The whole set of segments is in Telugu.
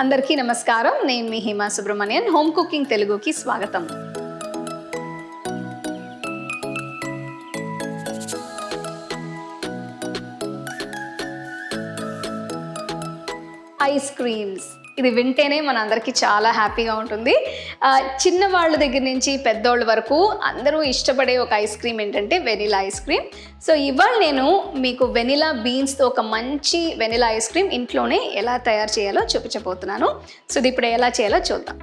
అందరికీ నమస్కారం. నేను మీ హిమా సుబ్రహ్మణ్యన్. హోమ్ కుకింగ్ తెలుగుకి స్వాగతం. ఐస్ క్రీమ్స్, ఇది వింటేనే మన అందరికీ చాలా హ్యాపీగా ఉంటుంది. చిన్నవాళ్ళ దగ్గర నుంచి పెద్దోళ్ళ వరకు అందరూ ఇష్టపడే ఒక ఐస్ క్రీమ్ ఏంటంటే వెనిలా ఐస్ క్రీమ్. సో ఇవాళ నేను మీకు వెనిలా బీన్స్తో ఒక మంచి వెనిలా ఐస్ క్రీమ్ ఇంట్లోనే ఎలా తయారు చేయాలో చూపించబోతున్నాను. సో ఇది ఇప్పుడు ఎలా చేయాలో చూద్దాం.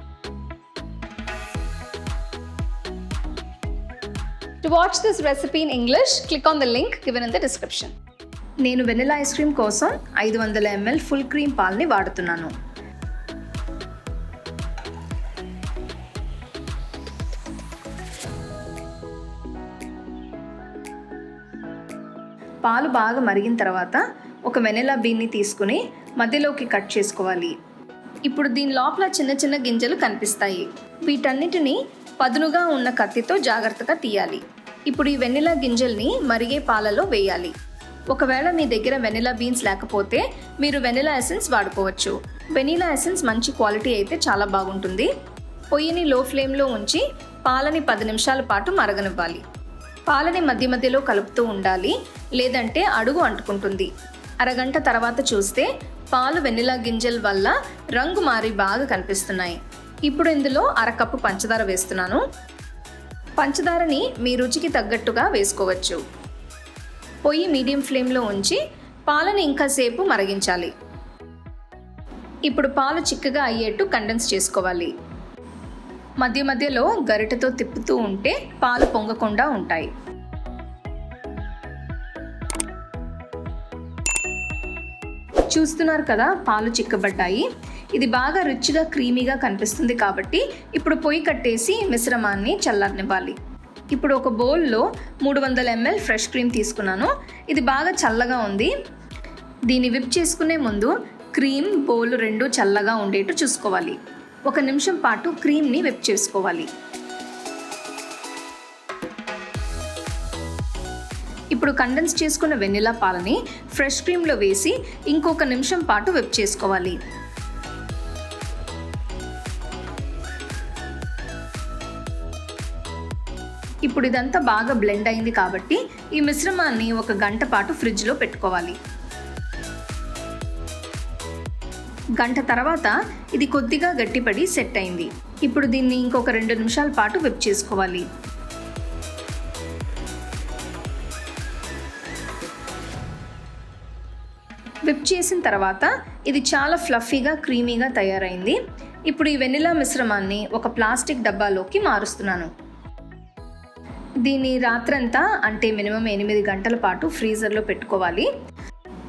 To watch this recipe in English, click on the link given in the description. నేను వెనిలా ఐస్ క్రీమ్ కోసం 500 ml ఫుల్ క్రీమ్ పాలని వాడుతున్నాను. పాలు బాగా మరిగిన తర్వాత ఒక వెనిలా బీన్ని తీసుకుని మధ్యలోకి కట్ చేసుకోవాలి. ఇప్పుడు దీని లోపల చిన్న చిన్న గింజలు కనిపిస్తాయి. వీటన్నిటిని పదునుగా ఉన్న కత్తితో జాగ్రత్తగా తీయాలి. ఇప్పుడు ఈ వెనిలా గింజల్ని మరిగే పాలలో వేయాలి. ఒకవేళ మీ దగ్గర వెనిలా బీన్స్ లేకపోతే మీరు వెనిలా ఎసెన్స్ వాడుకోవచ్చు. వెనిలా ఎసెన్స్ మంచి క్వాలిటీ అయితే చాలా బాగుంటుంది. పొయ్యిని లో ఫ్లేమ్లో ఉంచి పాలని 10 నిమిషాల పాటు మరగనివ్వాలి. పాలని మధ్య మధ్యలో కలుపుతూ ఉండాలి, లేదంటే అడుగు అంటుకుంటుంది. అరగంట తర్వాత చూస్తే పాలు వెనిలా గింజల వల్ల రంగు మారి బాగా కనిపిస్తున్నాయి. ఇప్పుడు ఇందులో అరకప్పు పంచదార వేస్తున్నాను. పంచదారని మీ రుచికి తగ్గట్టుగా వేసుకోవచ్చు. పొయ్యి మీడియం ఫ్లేమ్లో ఉంచి పాలని ఇంకాసేపు మరిగించాలి. ఇప్పుడు పాలు చిక్కగా అయ్యేట్టు కండెన్స్ చేసుకోవాలి. మధ్య మధ్యలో గరిటెతో తిప్పుతూ ఉంటే పాలు పొంగకుండా ఉంటాయి. చూస్తున్నారు కదా, పాలు చిక్కబడ్డాయి. ఇది బాగా రిచ్గా క్రీమీగా కనిపిస్తుంది కాబట్టి ఇప్పుడు పొయ్యి కట్టేసి మిశ్రమాన్ని చల్లారనివ్వాలి. ఇప్పుడు ఒక బౌల్లో 300 ml ఫ్రెష్ క్రీమ్ తీసుకున్నాను. ఇది బాగా చల్లగా ఉంది. దీన్ని విప్ చేసుకునే ముందు క్రీమ్, బౌల్ రెండు చల్లగా ఉండేట్టు చూసుకోవాలి. 1 నిమిషం పాటు క్రీమ్ని విప్ చేసుకోవాలి. ఇప్పుడు కండెన్స్ చేసుకున్న వెనిలా పాలని ఫ్రెష్ క్రీమ్లో వేసి ఇంకొక నిమిషం పాటు విప్ చేసుకోవాలి. ఇప్పుడు ఇదంతా బాగా బ్లెండ్ అయింది కాబట్టి ఈ మిశ్రమాన్ని 1 గంట పాటు ఫ్రిడ్జ్లో పెట్టుకోవాలి. గంట తర్వాత ఇది కొద్దిగా గట్టిపడి సెట్ అయింది. ఇప్పుడు దీన్ని ఇంకొక 2 నిమిషాల పాటు విప్ చేసుకోవాలి. విప్ చేసిన తర్వాత ఇది చాలా ఫ్లఫీగా క్రీమీగా తయారైంది. ఇప్పుడు ఈ వెనిలా మిశ్రమాన్ని ఒక ప్లాస్టిక్ డబ్బాలోకి మారుస్తున్నాను. దీన్ని రాత్రంతా అంటే మినిమం 8 గంటల పాటు ఫ్రీజర్లో పెట్టుకోవాలి.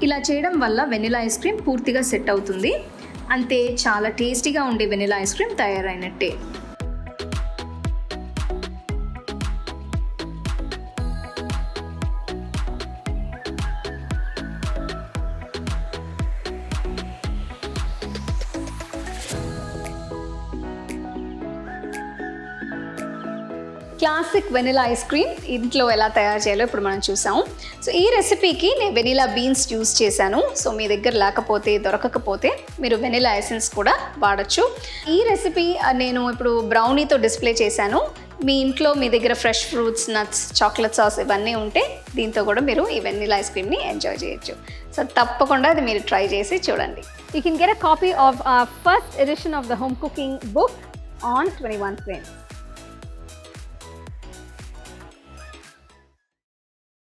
ఇలా చేయడం వల్ల వెనిలా ఐస్ క్రీమ్ పూర్తిగా సెట్ అవుతుంది. అంతే, చాలా టేస్టీగా ఉండే వెనిలా ఐస్ క్రీమ్ తయారైనట్టే. క్లాసిక్ వెనిలా ఐస్ క్రీమ్ ఇంట్లో ఎలా తయారు చేయాలో ఇప్పుడు మనం చూసాం. సో ఈ రెసిపీకి నేను వెనిలా బీన్స్ యూస్ చేశాను. సో మీ దగ్గర లేకపోతే, దొరకకపోతే మీరు వెనిలా ఎసెన్స్ కూడా వాడచ్చు. ఈ రెసిపీ నేను ఇప్పుడు బ్రౌనీతో డిస్ప్లే చేశాను. మీ ఇంట్లో మీ దగ్గర fresh fruits, nuts, chocolate sauce ఇవన్నీ ఉంటే దీంతో కూడా మీరు ఈ వెనిలా ఐస్ క్రీమ్ని ఎంజాయ్ చేయొచ్చు. సో తప్పకుండా అది మీరు ట్రై చేసి చూడండి. You can get a copy of our first edition of the home cooking book on 21 frames.